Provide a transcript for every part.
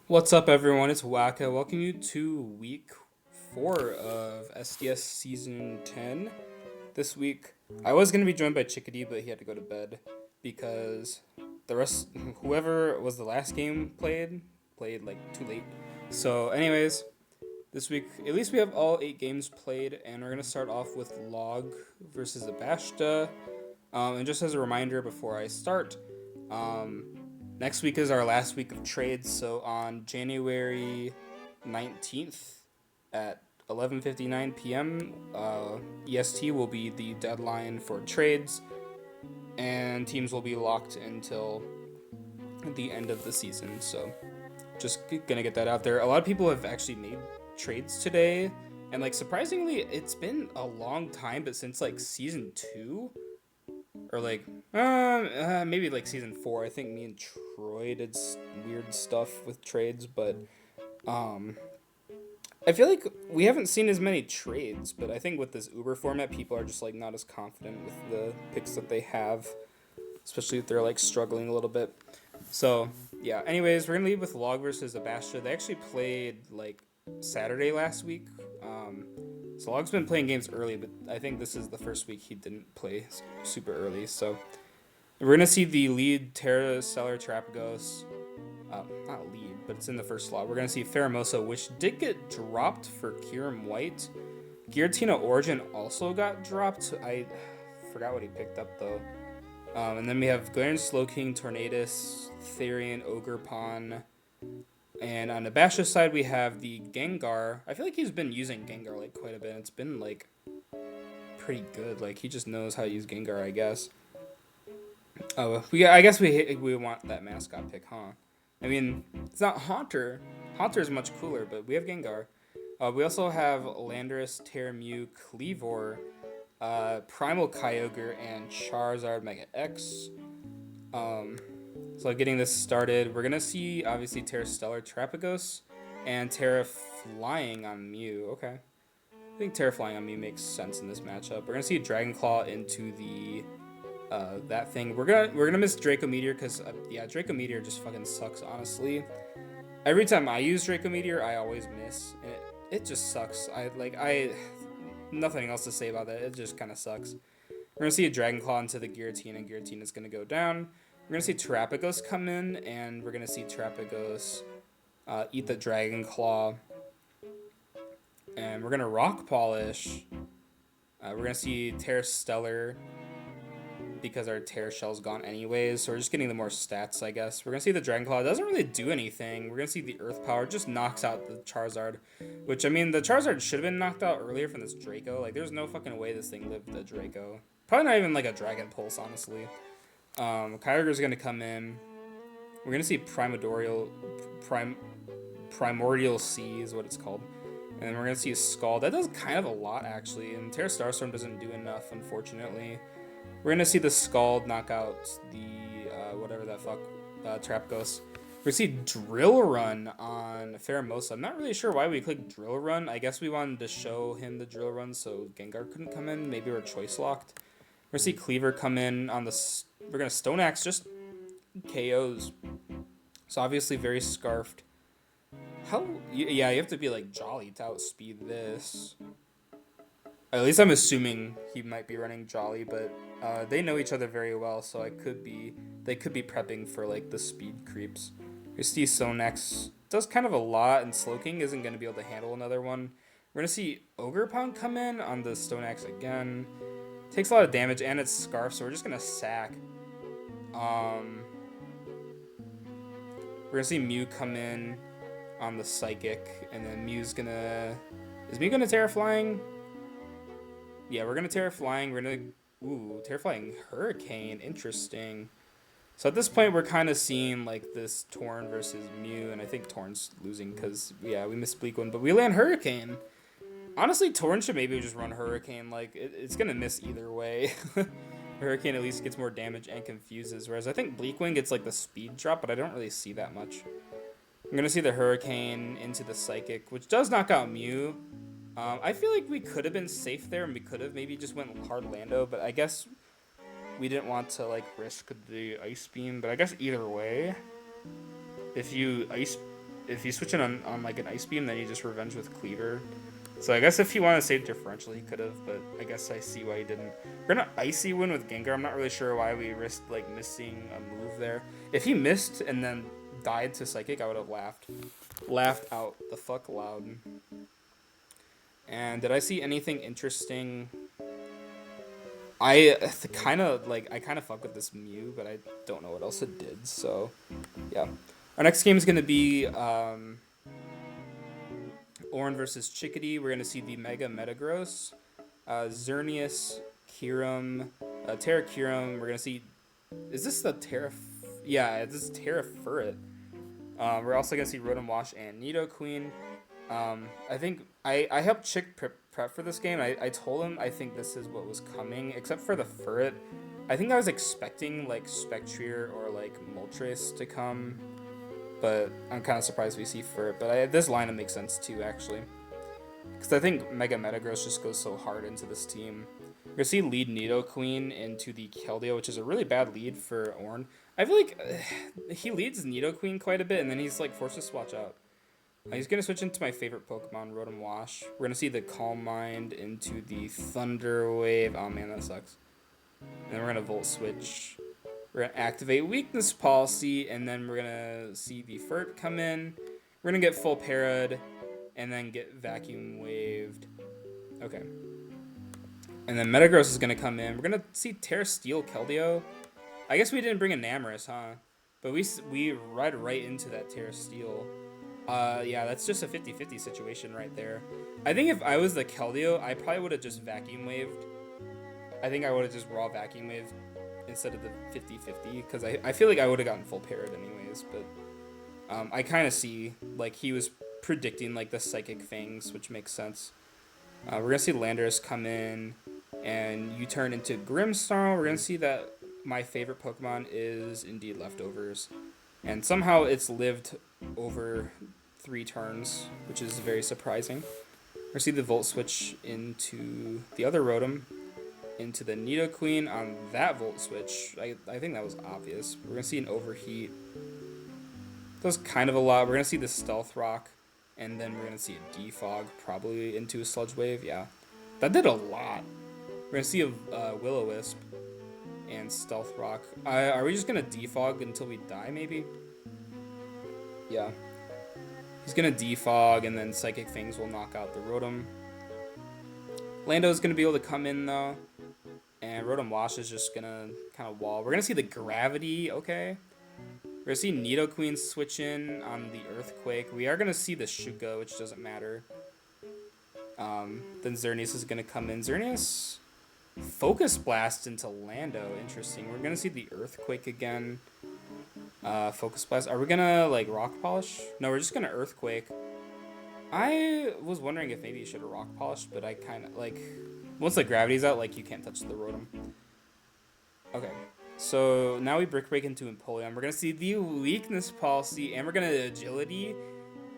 What's up, everyone? It's Waka. Welcome you to week 4 of SDS season 10. This week, I was going to be joined by Chickadee, but he had to go to bed because whoever was the last game played like too late. So, anyways, this week, at least we have all 8 games played, and we're going to start off with Log versus Abashta. And just as a reminder before I start, um, next week is our last week of trades. So on January 19th at 11:59 p.m. EST will be the deadline for trades, and teams will be locked until the end of the season. So just gonna get that out there. A lot of people have actually made trades today, and like surprisingly, it's been a long time, but since like season 2 or like maybe like season 4, I think me and Troy did weird stuff with trades, but um I feel like we haven't seen as many trades, but I think with this Uber format, people are just like not as confident with the picks that they have, especially if they're like struggling a little bit. So yeah, anyways, we're gonna leave with Log versus Abastia. They actually played like Saturday last week. So Log's been playing games early, but I think this is the first week he didn't play super early. So we're gonna see the lead Terra Stellar Trapagos. Not lead, but it's in the first slot. We're gonna see Pheromosa, which did get dropped for Kirim White. Giratina Origin also got dropped. I forgot what he picked up though. And then we have Galarian Slowking, Tornadus, Therian, Ogerpon. And on the Basha side, we have the Gengar. I feel like he's been using Gengar like quite a bit. It's been like pretty good. Like he just knows how to use Gengar, I guess. Oh, I guess we want that mascot pick, huh? I mean, it's not Haunter. Haunter is much cooler, but we have Gengar. We also have Landorus, Terramew, Cleavor, Primal Kyogre, and Charizard Mega X. So getting this started, we're gonna see obviously Terra Stellar Trapagos and Terra Flying on Mew. Okay, I think Terra Flying on Mew makes sense in this matchup. We're gonna see Dragon Claw into the that thing. We're gonna miss Draco Meteor because yeah, Draco Meteor just fucking sucks. Honestly, every time I use Draco Meteor, I always miss, and it just sucks. I nothing else to say about that. It just kind of sucks. We're gonna see a Dragon Claw into the Giratina, and Giratina's gonna go down. We're gonna see Terapagos come in, and we're gonna see Terapagos eat the Dragon Claw, and we're gonna Rock Polish. We're gonna see Terra Stellar because our Terra Shell's gone anyways, so we're just getting the more stats, I guess. We're gonna see the Dragon Claw. It doesn't really do anything. We're gonna see the Earth Power. It just knocks out the Charizard, which, I mean, the Charizard should have been knocked out earlier from this Draco. Like, there's no fucking way this thing lived the Draco. Probably not even, like, a Dragon Pulse, honestly. Kyogre's gonna come in. We're gonna see Primordial Sea is what it's called. And we're gonna see a Scald. That does kind of a lot, actually, and Terra Starstorm doesn't do enough, unfortunately. We're gonna see the Scald knock out the whatever that fuck trap goes. We're gonna see Drill Run on Pheromosa. I'm not really sure why we clicked Drill Run. I guess we wanted to show him the Drill Run so Gengar couldn't come in. Maybe we're choice locked. We're gonna see Cleaver come in on the. We're gonna Stone Axe just KOs. So obviously very scarfed. How? Yeah, you have to be like Jolly to outspeed this. At least I'm assuming he might be running Jolly, but they know each other very well, so they could be prepping for like the speed creeps. We see Sonax does kind of a lot, and Slowking isn't going to be able to handle another one. We're going to see Ogerpon come in on the Stoneaxe again. Takes a lot of damage, and it's Scarf, so we're just going to sack. We're going to see Mew come in on the Psychic, and then Mew's going to... Is Mew going to Terra Flying? Yeah, we're gonna Terra Flying. We're gonna Terra Flying Hurricane. Interesting. So at this point, we're kind of seeing like this Torn versus Mew, and I think Torn's losing because yeah, we missed Bleak one, but we land Hurricane. Honestly, Torn should maybe just run Hurricane. Like it's gonna miss either way. Hurricane at least gets more damage and confuses, whereas I think Bleakwing gets like the speed drop, but I don't really see that much. I'm gonna see the Hurricane into the Psychic, which does knock out Mew. I feel like we could have been safe there, and we could have maybe just went hard Lando, but I guess we didn't want to like risk the Ice Beam. But I guess either way, if you if you switch in on like an Ice Beam, then you just Revenge with Cleaver. So I guess if he wanted to save differential, he could have, but I guess I see why he didn't. We're gonna Icy Wind with Gengar. I'm not really sure why we risked like missing a move there. If he missed and then died to Psychic, I would have laughed out the fuck loud. And did I see anything interesting? I kind of fuck with this Mew, but I don't know what else it did. So yeah, our next game is gonna be Orin versus Chickadee. We're gonna see the Mega Metagross, Xerneas, Kyurem, Terra Kyurem. We're gonna see. Is this the Terra? Yeah, this is Terra Furret. We're also gonna see Rotom Wash and Nidoqueen. I think I helped Chick prep for this game. I told him I think this is what was coming, except for the Furret. I think I was expecting like Spectrier or like Moltres to come, but I'm kind of surprised we see Furret. But this lineup makes sense too, actually, because I think Mega Metagross just goes so hard into this team. We're gonna see lead Nidoqueen into the Keldeo, which is a really bad lead for Ornn. I feel like he leads Nidoqueen quite a bit, and then he's like forced to swatch out. He's going to switch into my favorite Pokemon, Rotom Wash. We're going to see the Calm Mind into the Thunder Wave. Oh man, that sucks. And then we're going to Volt Switch. We're going to activate Weakness Policy, and then we're going to see the Furt come in. We're going to get full parried, and then get Vacuum Waved. Okay. And then Metagross is going to come in. We're going to see Terra Steel Keldeo. I guess we didn't bring a Namorous, huh? But we ride right into that Terra Steel. Yeah, that's just a 50-50 situation right there. I think if I was the Keldeo, I probably would have just Vacuum Waved. I think I would have just raw Vacuum Waved instead of the 50-50, because I feel like I would have gotten full parried anyways, but I kind of see, like, he was predicting, like, the Psychic Fangs, which makes sense. We're going to see Landorus come in, and you turn into Grimmsnarl. We're going to see that my favorite Pokemon is indeed Leftovers. And somehow it's lived over 3 turns, which is very surprising. We're see the Volt Switch into the other Rotom, into the Nidoqueen on that Volt Switch. I think that was obvious. We're going to see an Overheat. That was kind of a lot. We're going to see the Stealth Rock, and then we're going to see a Defog, probably into a Sludge Wave. Yeah, that did a lot. We're going to see a Will-O-Wisp and Stealth Rock. Are we just going to Defog until we die, maybe? Yeah. He's going to Defog, and then Psychic Fangs will knock out the Rotom. Lando's going to be able to come in, though. And Rotom Wash is just going to kind of wall. We're going to see the Gravity, okay. We're going to see Nidoqueen switch in on the Earthquake. We are going to see the Shuka, which doesn't matter. Then Xerneas is going to come in. Xerneas... Focus Blast into Lando. Interesting. We're going to see the Earthquake again. Focus Blast. Are we going to, like, Rock Polish? No, we're just going to Earthquake. I was wondering if maybe you should have Rock Polished, but I kind of, like... Once the Gravity's out, like, you can't touch the Rotom. Okay. So, now we Brick Break into Empoleon. We're going to see the Weakness Policy, and we're going to Agility,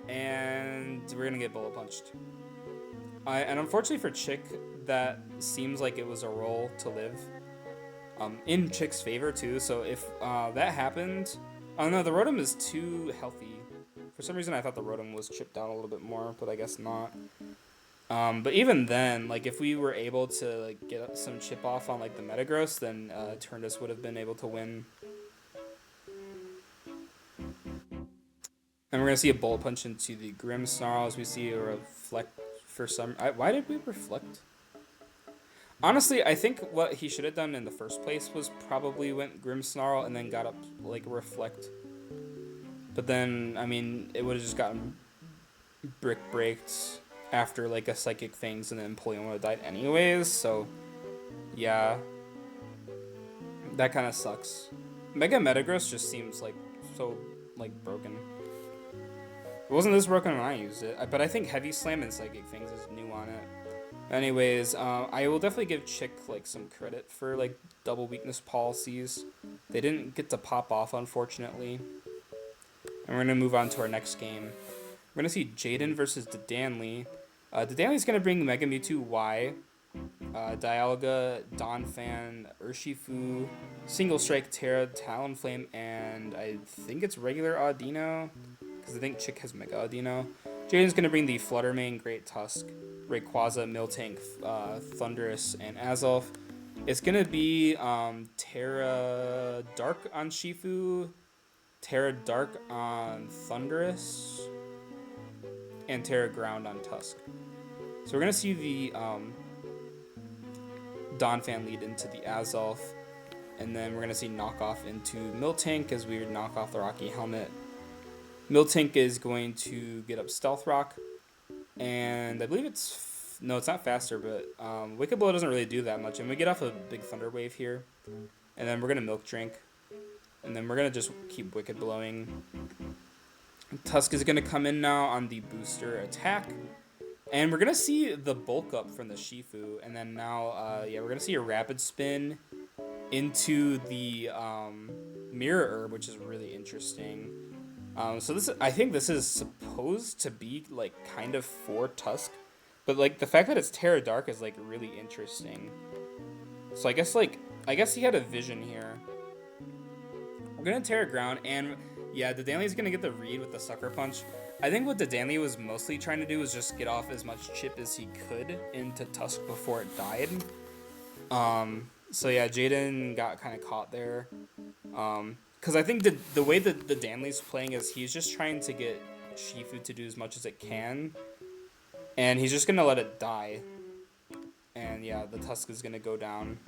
and we're going to get Bullet Punched. And unfortunately for Chick, that seems like it was a roll to live. In Chick's favor, too. So if that happened... Oh, no, the Rotom is too healthy. For some reason, I thought the Rotom was chipped down a little bit more, but I guess not. But even then, like, if we were able to like get some chip off on, like, the Metagross, then Thundurus would have been able to win. And we're going to see a Bullet Punch into the Grimmsnarl as we see a Reflect for some... why did we Reflect? Honestly, I think what he should have done in the first place was probably went Grimmsnarl and then got up, like, Reflect. But then, I mean, it would have just gotten Brick Breaked after, like, a Psychic Fangs, and then Empoleon would have died anyways, so... Yeah. That kind of sucks. Mega Metagross just seems, like, so, like, broken. It wasn't this broken when I used it, but I think Heavy Slam and Psychic Fangs is new on it. Anyways, I will definitely give Chick, like, some credit for, like, double weakness policies. They didn't get to pop off, unfortunately. And we're going to move on to our next game. We're going to see Jaden versus Dedanly. Dedanly's going to bring Mega Mewtwo Y, Dialga, Donphan, Urshifu, Single Strike, Terra, Talonflame, and I think it's regular Audino. because I think Chick has Mega Audino. Jaden's going to bring the Flutter Mane, Great Tusk, Rayquaza, Miltank, Thundurus, and Azelf. It's going to be Terra Dark on Shifu, Terra Dark on Thundurus, and Terra Ground on Tusk. So we're going to see the Donphan lead into the Azelf, and then we're going to see knockoff into Miltank as we knock off the Rocky Helmet. Miltank is going to get up Stealth Rock, and I believe it's no, it's not faster, but Wicked Blow doesn't really do that much, and we get off a big Thunder Wave here, and then we're going to Milk Drink, and then we're going to just keep Wicked Blowing. Tusk is going to come in now on the booster attack, and we're going to see the bulk up from the Shifu, and then now, we're going to see a Rapid Spin into the Mirror Herb, which is really interesting. So I think this is supposed to be, like, kind of for Tusk, but, like, the fact that it's Terra Dark is, like, really interesting. So I guess he had a vision here. We're going to Terra Ground, and yeah, Dedanley's going to get the read with the Sucker Punch. I think what Dedanley was mostly trying to do was just get off as much chip as he could into Tusk before it died. So yeah, Jaden got kind of caught there. Because I think the way that the Danley's playing is he's just trying to get Shifu to do as much as it can. And he's just going to let it die. And yeah, the Tusk is going to go down.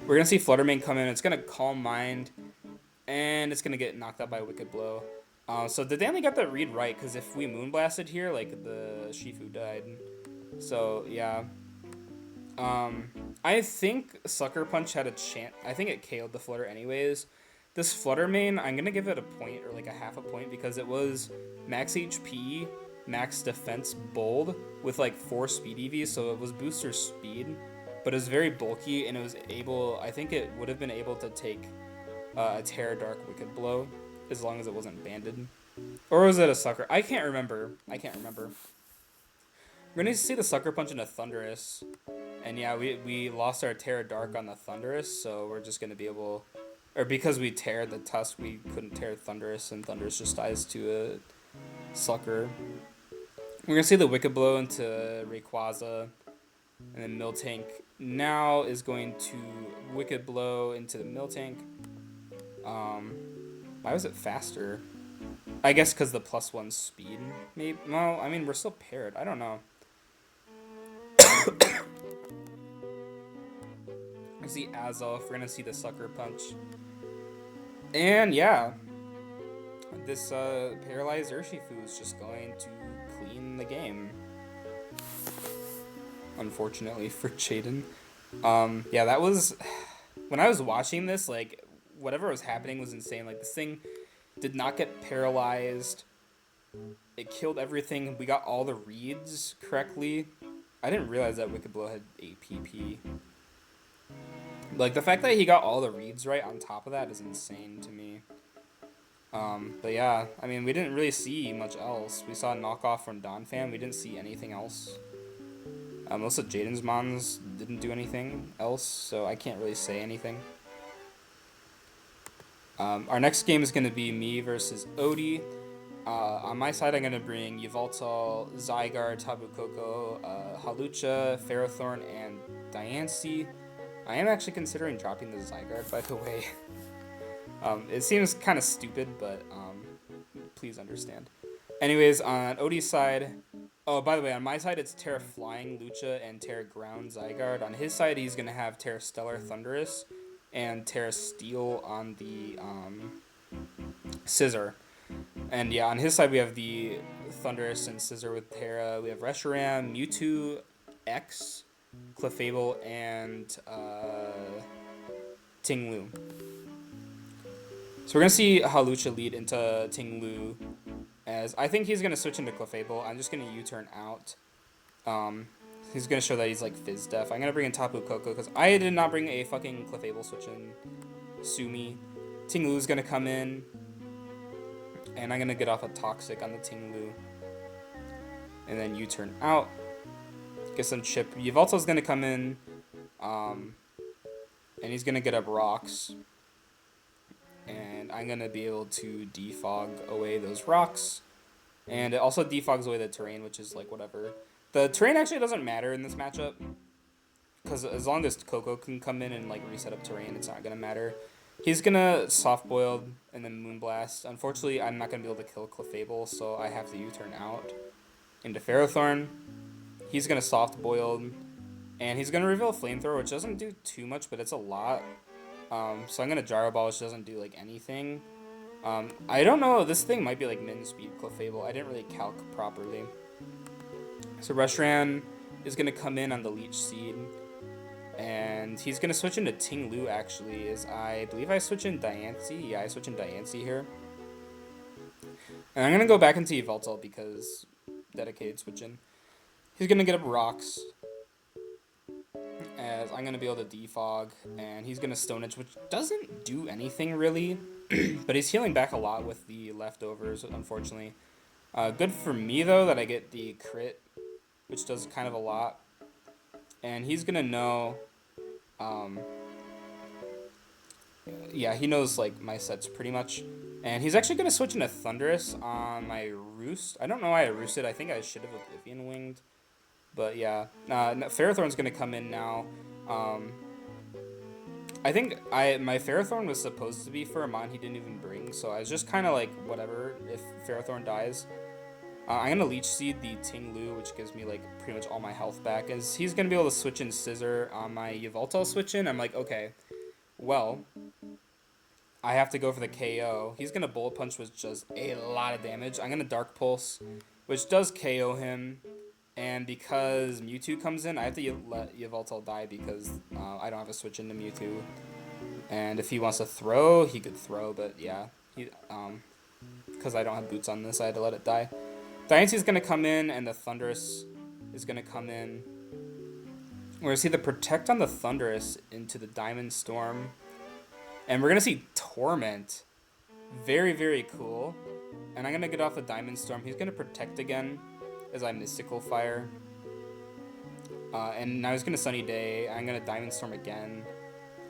We're going to see Flutter Mane come in. It's going to Calm Mind. And it's going to get knocked out by Wicked Blow. So the Danley got that read right. Because if we Moonblasted here, like, the Shifu died. So yeah. I think Sucker Punch had a chance. I think it KO'd the Flutter anyways. This Flutter Mane, I'm going to give it a point or like a half a point because it was max HP, max defense, bold with like 4 speed EVs. So it was booster speed, but it was very bulky and it was able, I think it would have been able to take a Terra Dark Wicked Blow as long as it wasn't banded. Or was it a Sucker? I can't remember. We're going to see the Sucker Punch into Thundurus. And yeah, we lost our Terra Dark on the Thundurus, so we're just going to be able... Or because we tear the Tusk, we couldn't tear Thundurus, and Thundurus just dies to a Sucker. We're going to see the Wicked Blow into Rayquaza. And then Miltank now is going to Wicked Blow into the Miltank. Why was it faster? I guess because the +1 speed. Maybe. No, I mean, we're still paired. I don't know. I see Azelf. We're gonna see the Sucker Punch. And yeah, this paralyzed Urshifu is just going to clean the game. Unfortunately for Jaden. Yeah, that was... When I was watching this, like, whatever was happening was insane. Like, this thing did not get paralyzed. It killed everything. We got all the reads correctly. I didn't realize that Wicked Blow had APP. Like, the fact that he got all the reads right on top of that is insane to me. But yeah, I mean, we didn't really see much else. We saw a knockoff from Donphan. We didn't see anything else. Most of Jaden's mons didn't do anything else, so I can't really say anything. Our next game is going to be me versus Odie. On my side, I'm going to bring Yveltal, Zygarde, Tapu Koko, Halucha, Ferrothorn, and Diancie. I am actually considering dropping the Zygarde, by the way. It seems kind of stupid, but please understand. Anyways, on Odie's side... Oh, by the way, on my side, it's Terra Flying Lucha and Terra Ground Zygarde. On his side, he's going to have Terra Stellar Thundurus and Terra Steel on the Scissor. And yeah, on his side, we have the Thundurus and Scissor with Terra. We have Reshiram, Mewtwo, X, Clefable, and Ting-Lu. So we're going to see Halucha lead into Ting-Lu, as I think he's going to switch into Clefable. I'm just going to U-turn out. He's going to show that he's like Fizz Def. I'm going to bring in Tapu Koko because I did not bring a fucking Clefable switch in. Sue me. Ting-Lu's going to come in. And I'm going to get off a Toxic on the Ting-Lu. And then U-turn out. Get some chip. Yveltal's going to come in. And he's going to get up Rocks. and I'm gonna be able to defog away those rocks, and it also defogs away the terrain, which is like whatever. The terrain actually doesn't matter in this matchup, because as long as Coco can come in and like reset up terrain, it's not gonna matter. He's gonna soft boil and then moonblast. Unfortunately, I'm not gonna be able to kill Clefable, so I have to U-turn out into Ferrothorn. He's gonna soft boil, and he's gonna reveal Flamethrower, which doesn't do too much, but it's a lot. So I'm gonna Gyro Ball, which doesn't do like anything. I don't know. This thing might be like min speed Clefable. I didn't really calc properly. So Reshiram is gonna come in on the Leech Seed, and he's gonna switch into Ting Lu. Actually, is I believe I switch in Diancie. Yeah, I switch in Diancie here, and I'm gonna go back into Yveltal because dedicated switch in. He's gonna get up rocks, as I'm gonna be able to defog, and he's gonna Stone Edge, which doesn't do anything really, but he's healing back a lot with the leftovers, unfortunately. Good for me though that I get the crit, which does kind of a lot, and he's gonna know. Yeah, he knows like my sets pretty much, and he's actually gonna switch into Thundurus on my Roost. I don't know why I roosted. I think I should have Oblivion Winged. But yeah, Ferrothorn's gonna come in now. I think my Ferrothorn was supposed to be for a mon he didn't even bring, so I was just kind of like, whatever, if Ferrothorn dies. I'm gonna Leech Seed the Ting Lu, which gives me like pretty much all my health back, as he's gonna be able to switch in Scissor on my Yveltal switch in. I'm like, okay, well, I have to go for the KO. He's gonna Bullet Punch, which does a lot of damage. I'm gonna Dark Pulse, which does KO him. And because Mewtwo comes in, I have to let Yveltal die because I don't have a switch into Mewtwo. And if he wants to throw, he could throw, but yeah, because I don't have boots on this, I had to let it die. Diancie's gonna come in, and the Thundurus is gonna come in. We're gonna see the Protect on the Thundurus into the Diamond Storm, and we're gonna see Torment. Very, very cool. And I'm gonna get off the Diamond Storm. He's gonna Protect again, as I Mystical Fire. And now he's gonna Sunny Day. I'm gonna Diamond Storm again.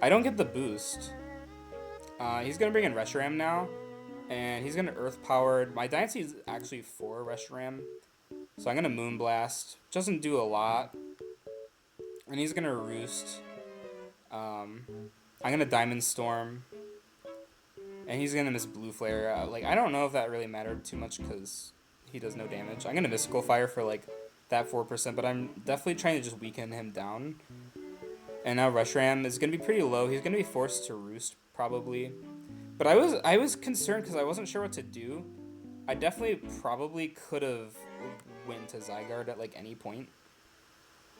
I don't get the boost. He's gonna bring in Reshiram now, and he's gonna Earth Powered. My Diancie is actually for Reshiram, so I'm gonna Moonblast. Doesn't do a lot, and he's gonna Roost. I'm gonna Diamond Storm, and he's gonna miss Blue Flare. Like, I don't know if that really mattered too much because he does no damage. I'm gonna Mystical Fire for like that 4%, but I'm definitely trying to just weaken him down. And now Reshiram is gonna be pretty low. He's gonna be forced to Roost probably. But I was concerned because I wasn't sure what to do. I definitely probably could have went to Zygarde at like any point,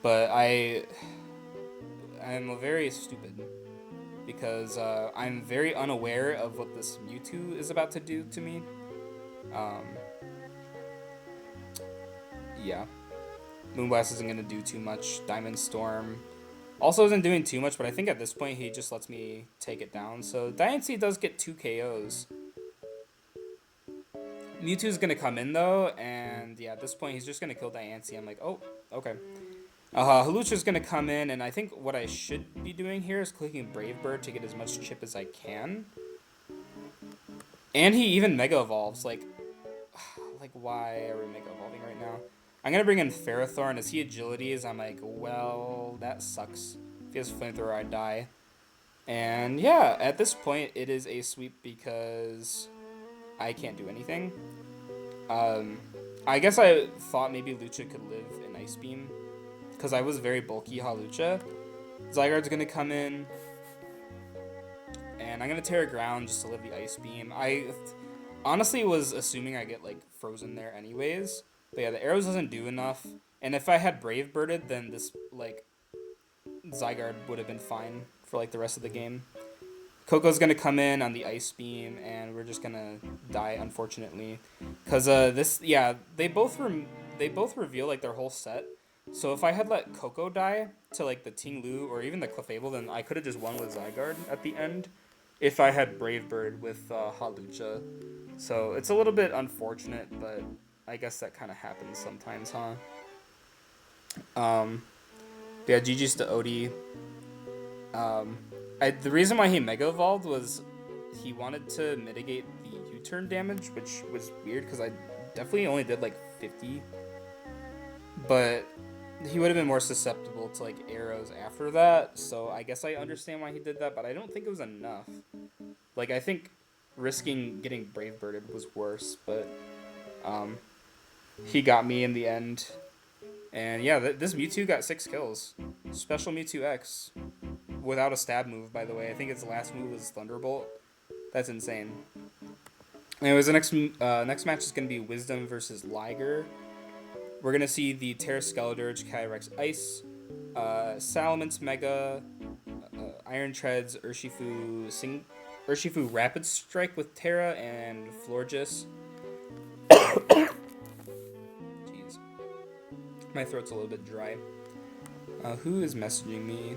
but I'm very stupid because I'm very unaware of what this Mewtwo is about to do to me. Yeah, Moonblast isn't gonna do too much. Diamond Storm also isn't doing too much, but I think at this point he just lets me take it down. So Diancie does get 2 KOs. Mewtwo's gonna come in though, and yeah, at this point he's just gonna kill Diancie. I'm like, oh, okay. Halucha's gonna come in, and I think what I should be doing here is clicking Brave Bird to get as much chip as I can. And he even Mega Evolves, like why are we Mega Evolving right now? I'm gonna bring in Ferrothorn. As he Agilities, I'm like, well, that sucks. If he has Flamethrower, I die. And yeah, at this point, it is a sweep because I can't do anything. I guess I thought maybe Lucha could live in Ice Beam because I was very bulky Halucha. Zygarde's gonna come in, and I'm gonna Terra Ground just to live the Ice Beam. I honestly was assuming I get like frozen there anyways. But yeah, the arrows doesn't do enough. And if I had Brave Birded, then this, like, Zygarde would have been fine for, like, the rest of the game. Coco's gonna come in on the Ice Beam, and we're just gonna die, unfortunately. Because, they both reveal, like, their whole set. So if I had let Coco die to, like, the Ting Lu or even the Clefable, then I could have just won with Zygarde at the end if I had Brave Bird with Halucha. So it's a little bit unfortunate, but I guess that kind of happens sometimes, huh? Yeah, GG's to Odie. The reason why he Mega Evolved was he wanted to mitigate the U-turn damage, which was weird because I definitely only did like 50. But he would have been more susceptible to like arrows after that, so I guess I understand why he did that, but I don't think it was enough. Like, I think risking getting Brave Birded was worse, but um, he got me in the end. And yeah, this Mewtwo got 6 kills. Special Mewtwo X. Without a stab move, by the way. I think its last move was Thunderbolt. That's insane. Anyways, the next match is going to be Wisdom versus Liger. We're going to see the Terra Skeledirge, Kyrex Ice, Salamence Mega, Iron Treads, Urshifu Rapid Strike with Terra, and Florges. Jeez. My throat's a little bit dry. Who is messaging me?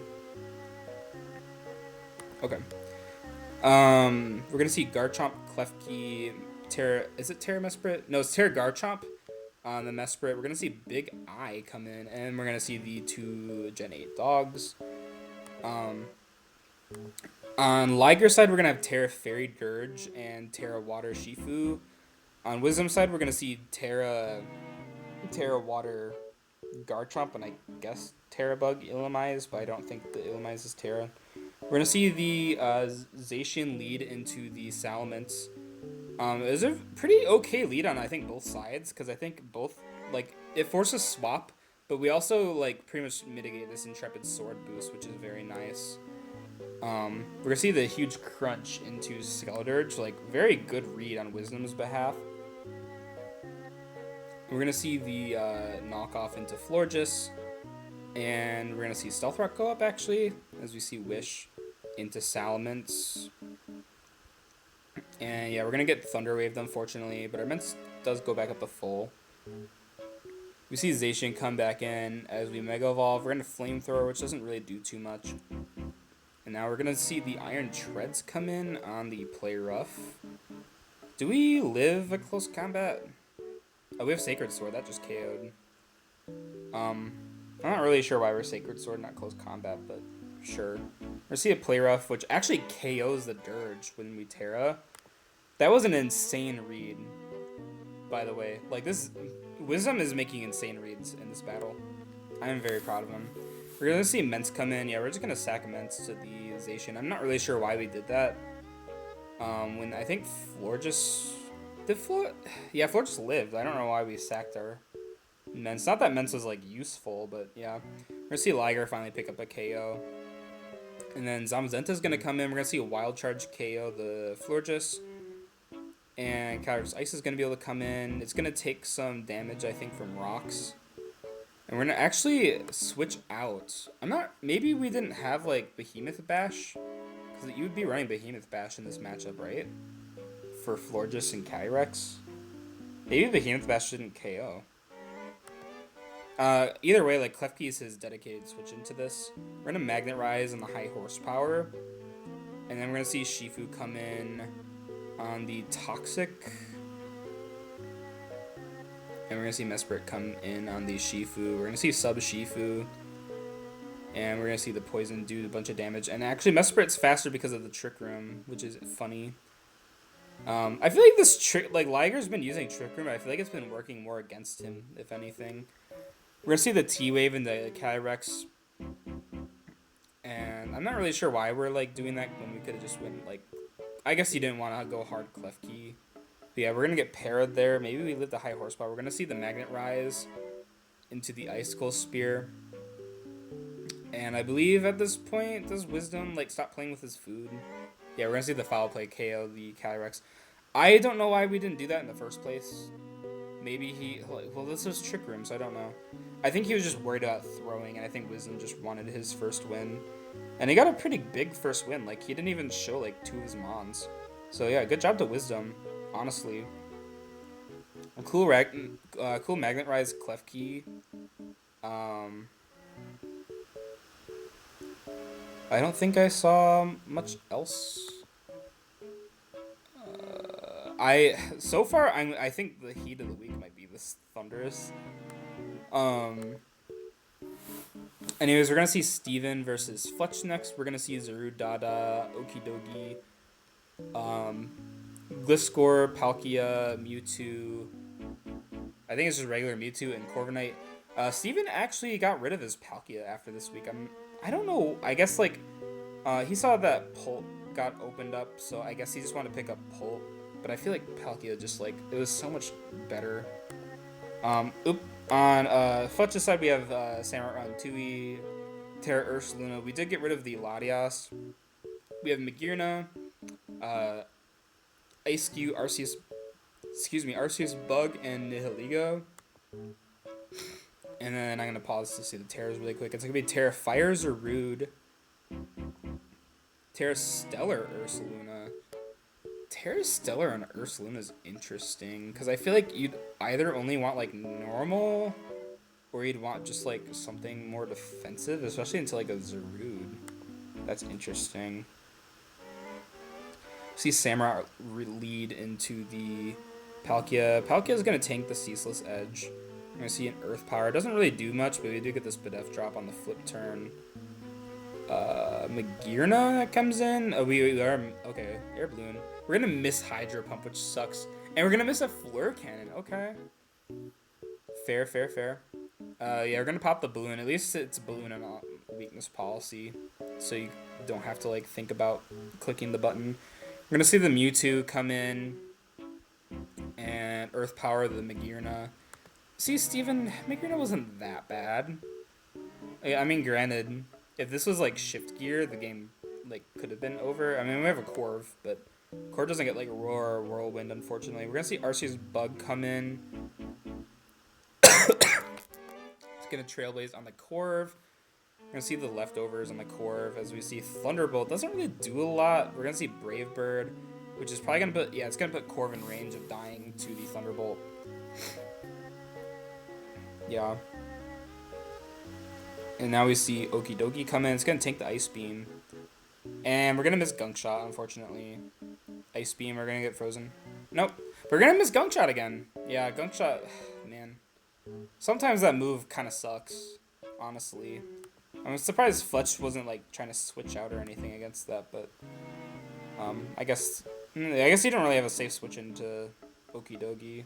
Okay. We're gonna see Garchomp, Klefki, Terra. Is it Terra Mesprit? No, it's Terra Garchomp on the Mesprit. We're gonna see Big Eye come in, and we're gonna see the 2 Gen 8 dogs. On Liger's side, we're gonna have Terra Fairy Dirge and Terra Water Shifu. On Wisdom's side, we're gonna see Terra Water Garchomp, and I guess Terra Bug Illumise, but I don't think the Illumise is Terra. We're going to see the Zacian lead into the Salamence. It was a pretty okay lead on, I think, both sides, because I think both, like, it forces swap, but we also, like, pretty much mitigate this Intrepid Sword boost, which is very nice. We're going to see the huge crunch into Skeledirge, like, very good read on Wisdom's behalf. We're going to see the knockoff into Florges, and we're going to see Stealth Rock go up, actually, as we see Wish into Salamence. And yeah, we're going to get Thunder Waved, unfortunately, but our Mence does go back up to full. We see Zacian come back in as we Mega Evolve. We're going to Flamethrower, which doesn't really do too much. And now we're going to see the Iron Treads come in on the Play Rough. Do we live a close combat? Oh, we have Sacred Sword. That just KO'd. I'm not really sure why we're Sacred Sword, not close combat, but sure. We're see a Play Rough, which actually KOs the Dirge when we Terra. That was an insane read, by the way. Like, this Wisdom is making insane reads in this battle. I am very proud of him. We're going to see Mence come in. Yeah, we're just going to sack Mence to the Zacian. I'm not really sure why we did that. When I think Florges... Yeah, Florges lived. I don't know why we sacked her. Mence. Not that Mence was, like, useful, but yeah. We're going to see Liger finally pick up a KO. And then Zamazenta's going to come in. We're going to see a Wild Charge KO the Florges. And Kyrex Ice is going to be able to come in. It's going to take some damage, I think, from rocks. And we're going to actually switch out. Maybe we didn't have, like, Behemoth Bash. Because you would be running Behemoth Bash in this matchup, right? For Florges and Kyrex. Maybe Behemoth Bash didn't KO. Either way, like, Klefki is his dedicated switch into this. We're going to Magnet Rise on the high horsepower. And then we're going to see Shifu come in on the Toxic. And we're going to see Mesprit come in on the Shifu. We're going to see Sub Shifu. And we're going to see the Poison do a bunch of damage. And actually, Mesprit's faster because of the Trick Room, which is funny. I feel like this Liger's been using Trick Room, but I feel like it's been working more against him, if anything. We're going to see the T-Wave and the Kyrex. And I'm not really sure why we're, like, doing that when we could have just went, like... I guess you didn't want to go hard Klefki. But yeah, we're going to get parried there. Maybe we live the high horsepower. We're going to see the Magnet Rise into the Icicle Spear. And I believe at this point, does Wisdom, like, stop playing with his food? Yeah, we're going to see the Foul Play KO the Kyrex. I don't know why we didn't do that in the first place. Maybe he... Well, this was Trick Room, so I don't know. I think he was just worried about throwing, and I think Wisdom just wanted his first win. And he got a pretty big first win. Like, he didn't even show, like, 2 of his Mons. So, yeah, good job to Wisdom, honestly. A cool Magnet Rise Klefki. I don't think I saw much else. So far, I think the heat of the week might be this Thundurus. Anyways, we're going to see Steven versus Fletch next. We're going to see Zaru, Dada, Okidogi, Gliscor, Palkia, Mewtwo. I think it's just regular Mewtwo and Corviknight. Steven actually got rid of his Palkia after this week. I don't know. I guess like he saw that Pult got opened up, so I guess he just wanted to pick up Pult. But I feel like Palkia just like it was so much better. On Futch's side we have Samurott Tui, Terra Ursaluna. We did get rid of the Latias. We have Magearna, uh, Ice-Q, Arceus Bug, and Nihilego. And then I'm going to pause to see the Terras really quick. It's going to be Terra Fires or Rude. Terra Stellar Ursaluna. Terra Stellar and Ursaluna is interesting. Because I feel like you'd either only want like normal, or you'd want just like something more defensive. Especially into like a Zarude. That's interesting. See Samurott lead into the Palkia. Palkia is going to tank the Ceaseless Edge. We're going to see an Earth Power. It doesn't really do much, but we do get this Bidef drop on the flip turn. Magearna that comes in. Oh, we are... Okay, Air Balloon. We're going to miss Hydro Pump, which sucks. And we're going to miss a Fleur Cannon. Okay. Fair. Yeah, we're going to pop the Balloon. At least it's a Balloon and not weakness policy. So you don't have to, like, think about clicking the button. We're going to see the Mewtwo come in. And Earth Power the Magearna. See, Steven, Magearna wasn't that bad. I mean, granted, if this was like Shift Gear, the game like could have been over. I mean, we have a Corv, but Corv doesn't get like Roar or Whirlwind, unfortunately. We're gonna see Arceus Bug come in. It's gonna Trailblaze on the Corv. We're gonna see the leftovers on the Corv as we see Thunderbolt. Doesn't really do a lot. We're gonna see Brave Bird, which is probably gonna put it's gonna put Corv in range of dying to the Thunderbolt. Yeah. And now we see Okidoki come in. It's going to tank the Ice Beam. And we're going to miss Gunk Shot, unfortunately. Ice Beam, we're going to get frozen. Nope. We're going to miss Gunk Shot again. Yeah, Gunk Shot, man. Sometimes that move kind of sucks, honestly. I'm surprised Fletch wasn't like trying to switch out or anything against that, but I guess he didn't really have a safe switch into Okidogi.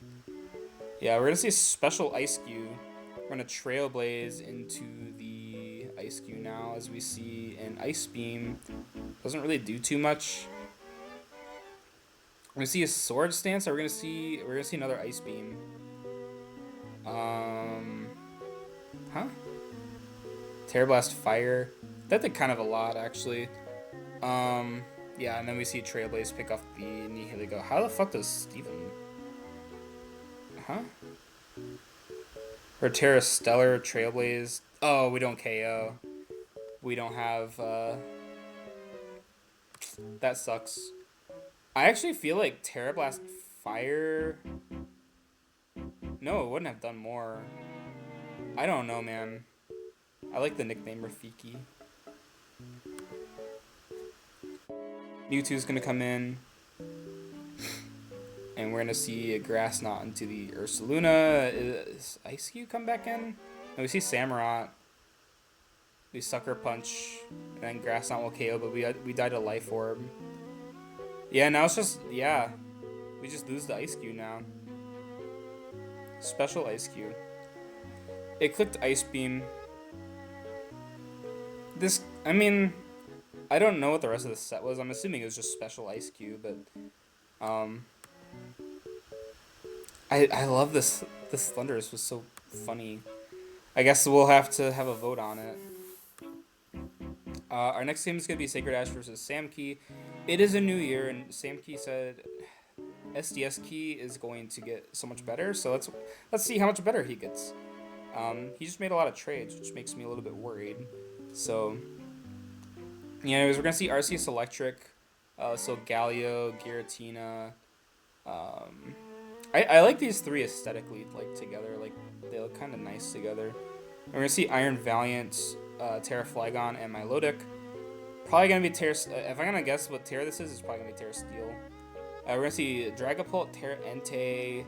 Yeah, we're going to see a special Ice-Q. We're going to Trailblaze into the Ice-Q now as we see an Ice Beam. Doesn't really do too much. We're going to see a Sword Stance, or we're going to see another Ice Beam. Terra Blast Fire. That did kind of a lot, actually. Yeah, and then we see Trailblaze pick off the Nihilego. How the fuck does Steven... Or Terra Stellar, Trailblaze. Oh, we don't KO. We don't have, that sucks. I actually feel like Terra Blast Fire... No, it wouldn't have done more. I don't know, man. I like the nickname Rafiki. Mewtwo's gonna come in. And we're going to see a Grass Knot into the Ursaluna. Is Ice-Q come back in? And we see Samurott. We Sucker Punch. And then Grass Knot will KO, but we died a Life Orb. Yeah, now it's just... Yeah. We just lose the Ice-Q now. Special Ice-Q. It clicked Ice Beam. This... I mean... I don't know what the rest of the set was. I'm assuming it was just Special Ice-Q, but... I love this. This Thundurus was so funny. I guess we'll have to have a vote on it. Our next game is going to be Sacred Ash versus Samkey. It is a new year, and Samkey said SDS Key is going to get so much better. So let's see how much better he gets. He just made a lot of trades, which makes me a little bit worried. So, yeah, anyways, we're going to see Arceus Electric, so Galio, Giratina. I like these three aesthetically, like, together. Like, they look kind of nice together. And we're going to see Iron Valiant, Terra Flygon, and Milotic. Probably going to be Terra... if I'm going to guess what Terra this is, it's probably going to be Terra Steel. We're going to see Dragapult, Terra Entei,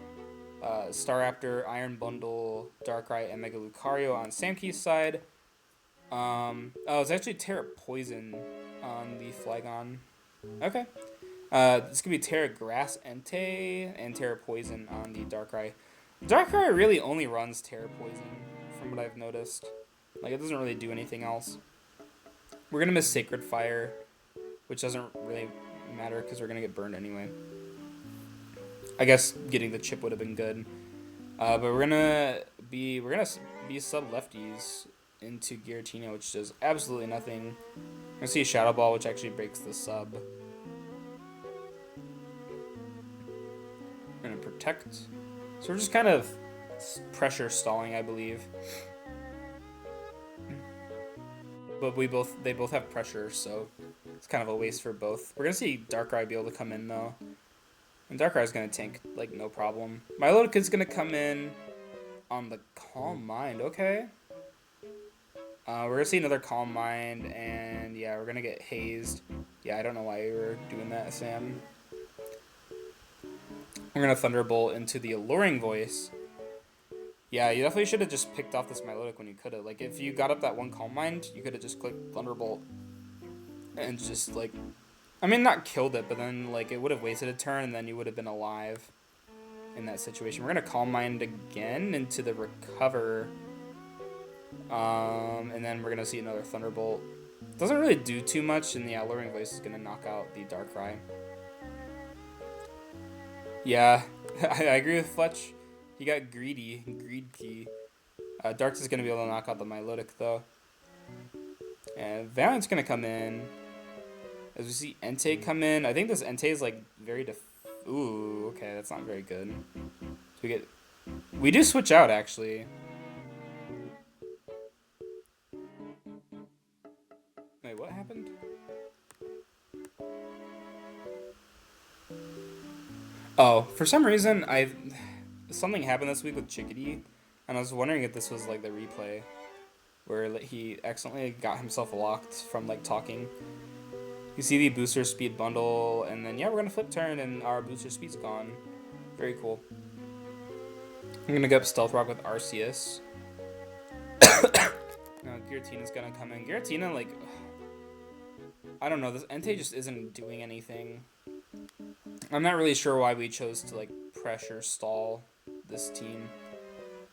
Staraptor, Iron Bundle, Darkrai, and Mega Lucario on Samkey's side. Oh, it's actually Terra Poison on the Flygon. Okay. This could be Terra Grass Entei and Terra Poison on the Darkrai. Darkrai really only runs Terra Poison, from what I've noticed. Like, it doesn't really do anything else. We're gonna miss Sacred Fire, which doesn't really matter because we're gonna get burned anyway. I guess getting the chip would have been good. But we're gonna be sub lefties into Giratina, which does absolutely nothing. We're gonna see a Shadow Ball, which actually breaks the sub. We're gonna protect. So we're just kind of pressure stalling, I believe. But they both have pressure, so it's kind of a waste for both. We're gonna see Darkrai be able to come in though. And Darkrai's gonna tank like no problem. Milotic's gonna come in on the Calm Mind, okay. We're gonna see another Calm Mind, and yeah, we're gonna get hazed. Yeah, I don't know why you were doing that, Sam. We're gonna Thunderbolt into the Alluring Voice. Yeah, you definitely should have just picked off this Milotic when you could have. Like, if you got up that one Calm Mind, you could have just clicked Thunderbolt and just, like, I mean, not killed it, but then, like, it would have wasted a turn, and then you would have been alive in that situation. We're going to Calm Mind again into the Recover. And then we're going to see another Thunderbolt. Doesn't really do too much, and the Alluring Voice is going to knock out the Darkrai. Yeah, I agree with Fletch. He got greedy. Greed key. Darks is going to be able to knock out the Milotic, though. And Valiant's going to come in. As we see Entei come in. I think this Entei is, like, very ooh, okay, that's not very good. So we do switch out, actually. Wait, what happened? Oh, for some reason, something happened this week with Chickadee, and I was wondering if this was, like, the replay, where he accidentally got himself locked from, like, talking. You see the booster speed bundle, and then, yeah, we're going to flip turn, and our booster speed's gone. Very cool. I'm going to go up Stealth Rock with Arceus. Now, Giratina's going to come in. Giratina, like, I don't know, this Entei just isn't doing anything. I'm not really sure why we chose to, like, pressure stall this team.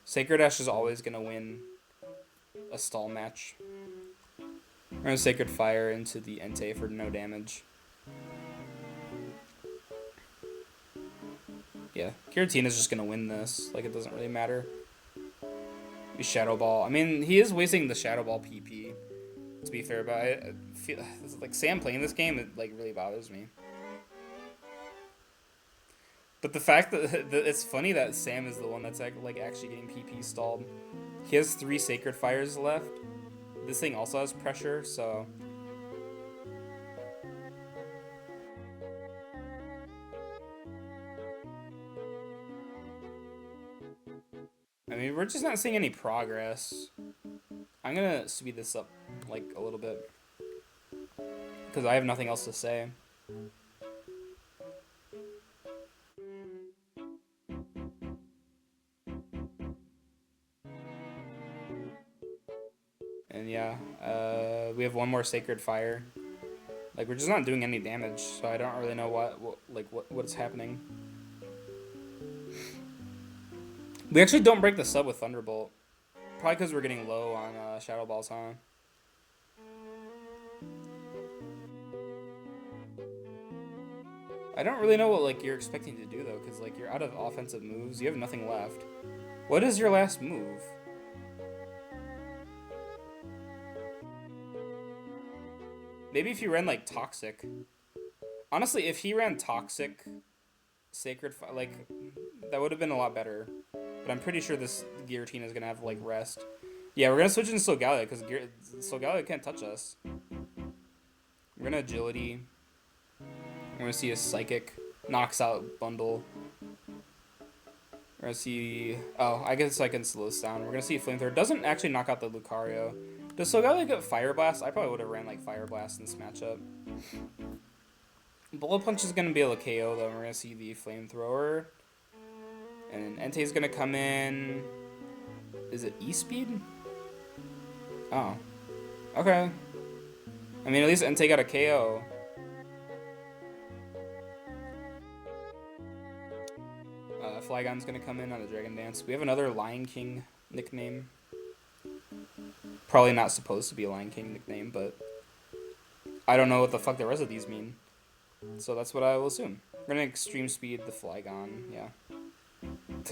Sacred Ash is always going to win a stall match. We're going to Sacred Fire into the Entei for no damage. Yeah, Giratina's just going to win this. Like, it doesn't really matter. We Shadow Ball. I mean, he is wasting the Shadow Ball PP, to be fair, but I feel like Sam playing this game, it, like, really bothers me. But the fact that it's funny that Sam is the one that's, like, actually getting PP stalled. He has 3 Sacred Fires left. This thing also has pressure, so... I mean, we're just not seeing any progress. I'm gonna speed this up, like, a little bit. Because I have nothing else to say. And yeah, we have one more Sacred Fire. Like, we're just not doing any damage, so I don't really know what's happening. We actually don't break the sub with Thunderbolt. Probably because we're getting low on Shadow Balls, huh? I don't really know what, like, you're expecting to do, though, because, like, you're out of offensive moves. You have nothing left. What is your last move? Maybe if you ran, like, Toxic. Honestly, if he ran Toxic, Sacred Fire, like, that would have been a lot better. But I'm pretty sure this Giratina is going to have, like, rest. Yeah, we're going to switch into Solgaleo, because Solgaleo can't touch us. We're going to Agility. We're going to see a Psychic. Knocks out Bundle. We're going to see... Oh, I guess I can slow this down. We're going to see Flamethrower. Doesn't actually knock out the Lucario. Does Solgaleo get Fire Blast? I probably would have ran, like, Fire Blast in this matchup. Bullet Punch is going to be able to KO, though. We're going to see the Flamethrower. And Entei's going to come in... Is it E-Speed? Oh. Okay. I mean, at least Entei got a KO. Flygon's gonna come in on the Dragon Dance. We have another Lion King nickname. Probably not supposed to be a Lion King nickname, but I don't know what the fuck the rest of these mean. So that's what I will assume. We're gonna extreme speed the Flygon, yeah.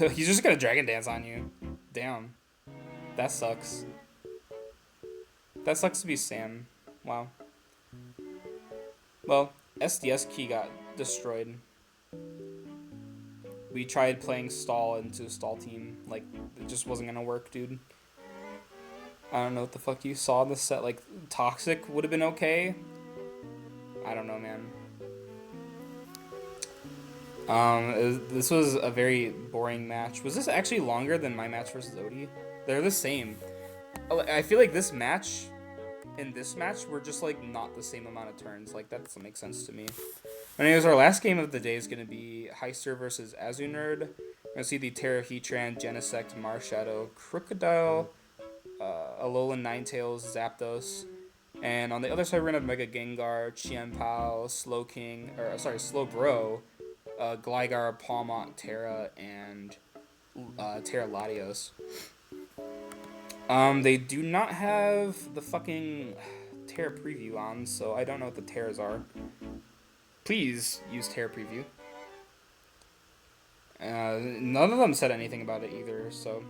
He's just gonna Dragon Dance on you. Damn. That sucks. That sucks to be Sam. Wow. Well, SDS key got destroyed. We tried playing stall into a stall team. Like, it just wasn't gonna work, dude. I don't know what the fuck you saw in this set. Like, Toxic would have been okay. I don't know, man. This was a very boring match. Was this actually longer than my match versus Odie? They're the same. I feel like this match and this match were just like not the same amount of turns. Like, that doesn't make sense to me. Anyways, our last game of the day is going to be Heister versus Azunerd. We're going to see the Terra Heatran, Genesect, Marshadow, Crocodile, Alolan Ninetales, Zapdos. And on the other side, we're going to have Mega Gengar, Chien-Pao, Slowbro, Gligar, Pawmont, Terra, and Terra Latios. They do not have the fucking Terra Preview on, so I don't know what the Terras are. Please use Terra Preview. None of them said anything about it either, so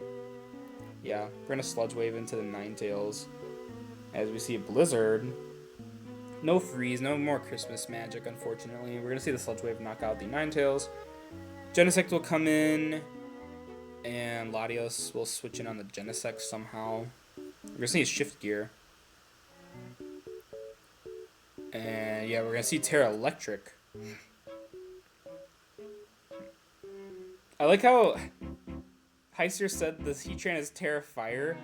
yeah. We're gonna Sludge Wave into the Ninetales. As we see a Blizzard. No freeze, no more Christmas magic, unfortunately. We're gonna see the Sludge Wave knock out the Ninetales. Genesect will come in, and Latios will switch in on the Genesect somehow. We're gonna see a Shift Gear. And yeah, we're gonna see Terra Electric. I like how Heister said this Heatran is Terra Fire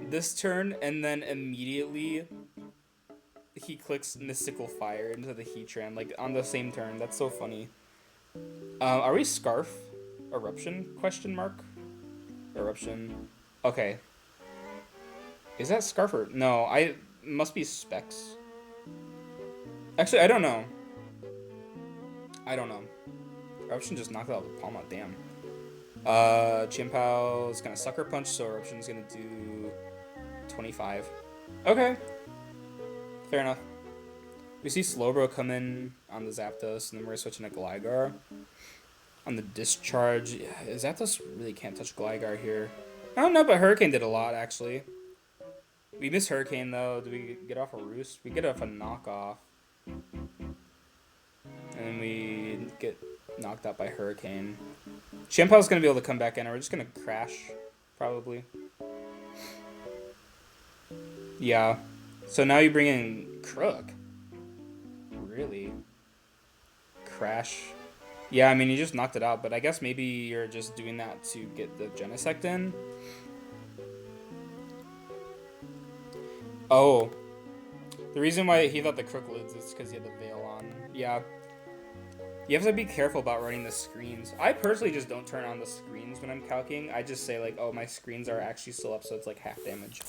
this turn, and then immediately he clicks Mystical Fire into the Heatran, like on the same turn. That's so funny. Are we Scarf? Eruption? Question mark? Eruption. Okay. Is that Scarf or... No, must be Specs. Actually, I don't know. Eruption just knocked out the Palma, damn. Chien-Pao is gonna Sucker Punch, so Eruption's gonna do 25. Okay. Fair enough. We see Slowbro come in on the Zapdos, and then we're switching to Gligar. On the Discharge, Zapdos really can't touch Gligar here. I don't know, but Hurricane did a lot, actually. We missed Hurricane, though. Did we get off a Roost? We get off a Knockoff. And then we get knocked out by Hurricane. Chien-Pao's going to be able to come back in, or we're just going to Crash, probably. Yeah. So now you bring in Crook. Really? Crash. Yeah, I mean, you just knocked it out, but I guess maybe you're just doing that to get the Genesect in. Oh. The reason why he thought the Crook lids is because he had the Veil on. Yeah. You have to be careful about running the screens. I personally just don't turn on the screens when I'm calcing. I just say, like, oh, my screens are actually still up, so it's like half damage.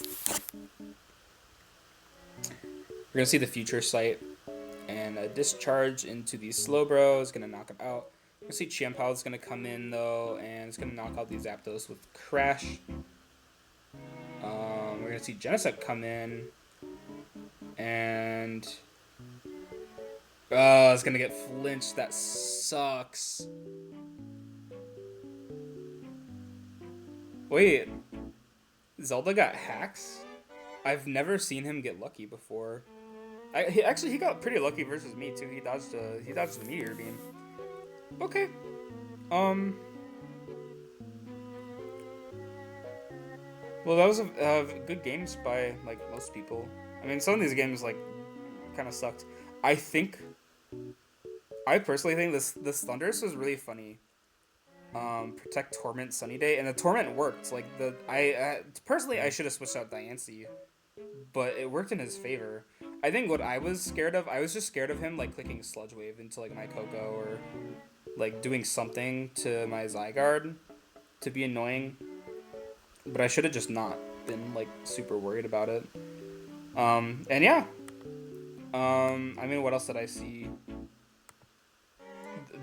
We're going to see the Future Sight. And a Discharge into the Slowbro is going to knock him out. We're going to see Chien-Pao is going to come in, though, and it's going to knock out the Zapdos with Crash. We're going to see Genesect come in. And... oh, it's going to get flinched. That sucks. Wait. Zelda got hacks? I've never seen him get lucky before. He got pretty lucky versus me too. He dodged the Meteor Beam. Okay. Well, that was a good games by like most people. I mean, some of these games like kind of sucked. I personally think this Thundurus was really funny. Protect Torment Sunny Day, and the Torment worked. Like personally I should have switched out Diancie, but it worked in his favor. I think what I was scared of, I was just scared of him like clicking Sludge Wave into like my Koko or like doing something to my Zygarde to be annoying. But I should have just not been like super worried about it. And yeah. I mean, what else did I see?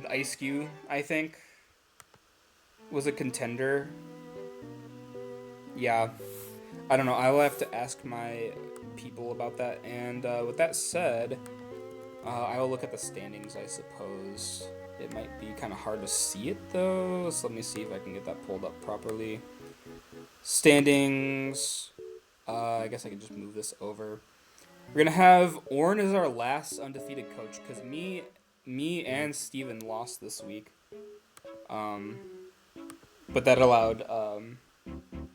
The Ice Cube, I think. was a contender. Yeah, I don't know. I will have to ask my people about that. And with that said, I will look at the standings, I suppose. It might be kind of hard to see it, though. So let me see if I can get that pulled up properly. Standings. I guess I can just move this over. We're gonna have Orn as our last undefeated coach because me and Steven lost this week. Um, but that allowed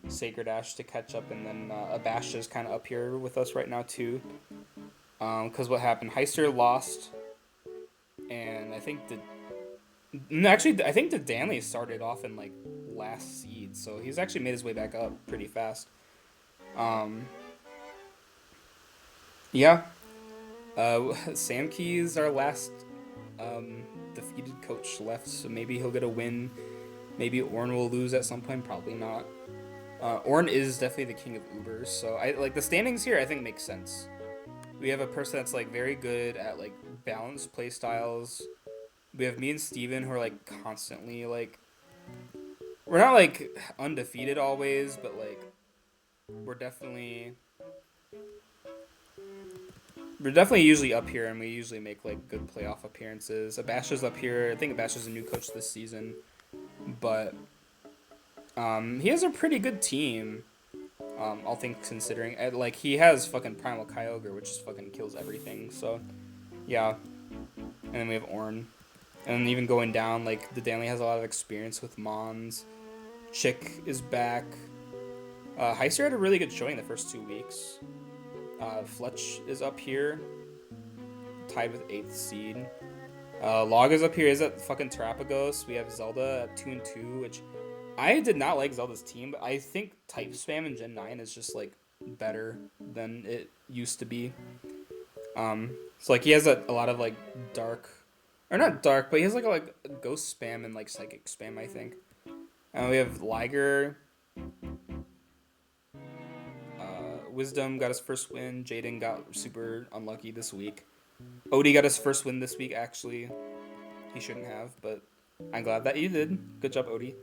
Sacred Ash to catch up, and then Abash is kind of up here with us right now too. Because what happened? Heister lost, and I think I think the Danley started off in like last seed, so he's actually made his way back up pretty fast. Yeah, Sam Key's our last defeated coach left, so maybe he'll get a win. Maybe Orn will lose at some point, probably not. Orn is definitely the king of Ubers, so I like the standings here. I think makes sense. We have a person that's like very good at like balanced play styles. We have me and Steven who are like constantly like we're not like undefeated always, but like we're definitely usually up here, and we usually make like good playoff appearances. Abasha's up here. I think Abasha's a new coach this season, but he has a pretty good team. All things considering, like he has fucking Primal Kyogre, which just fucking kills everything. So, yeah. And then we have Orn, and then even going down, like the Danley has a lot of experience with Mons. Chick is back. Heister had a really good showing the first 2 weeks. Fletch is up here, tied with 8th seed. Log is up here. Is at fucking Terapagos. We have Zelda at 2-2, which I did not like Zelda's team, but I think type spam in Gen 9 is just like better than it used to be. So like he has a lot of like dark, or not dark, but he has like a ghost spam and like psychic spam, I think. And we have Liger. Wisdom got his first win. Jaden got super unlucky this week. Odie got his first win this week, actually. He shouldn't have, but I'm glad that you did. Good job, Odie.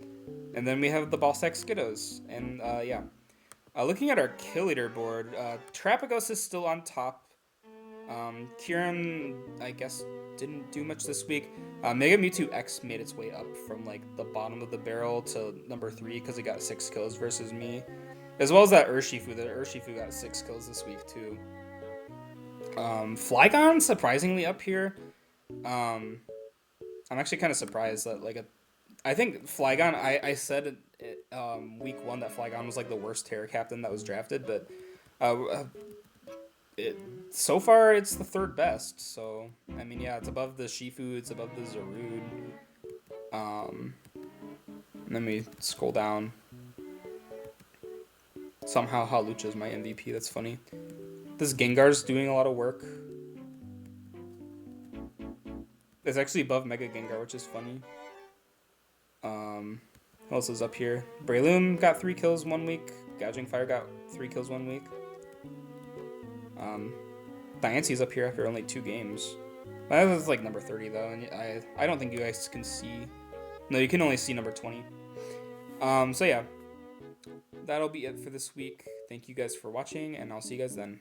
And then we have the Ballsack Skiddos. And yeah. Looking at our kill leaderboard, Terapagos is still on top. Kieran, I guess, didn't do much this week. Mega Mewtwo X made its way up from like the bottom of the barrel to number 3 because he got 6 kills versus me. As well as that Urshifu. The Urshifu got 6 kills this week too. Flygon surprisingly up here. I'm actually kind of surprised that like I think Flygon. I said week 1 that Flygon was like the worst Terra Captain that was drafted, but so far it's the 3rd best. So I mean, yeah, it's above the Shifu, it's above the Zarude. Let me scroll down. Somehow Halucha is my MVP. That's funny. This Gengar's doing a lot of work. It's actually above Mega Gengar, which is funny. Who else is up here? Breloom got 3 kills 1 week. Gouging Fire got 3 kills 1 week. Diance's up here after only 2 games. That was like number 30 though, and I don't think you guys can see. No, you can only see number 20. So yeah. That'll be it for this week. Thank you guys for watching, and I'll see you guys then.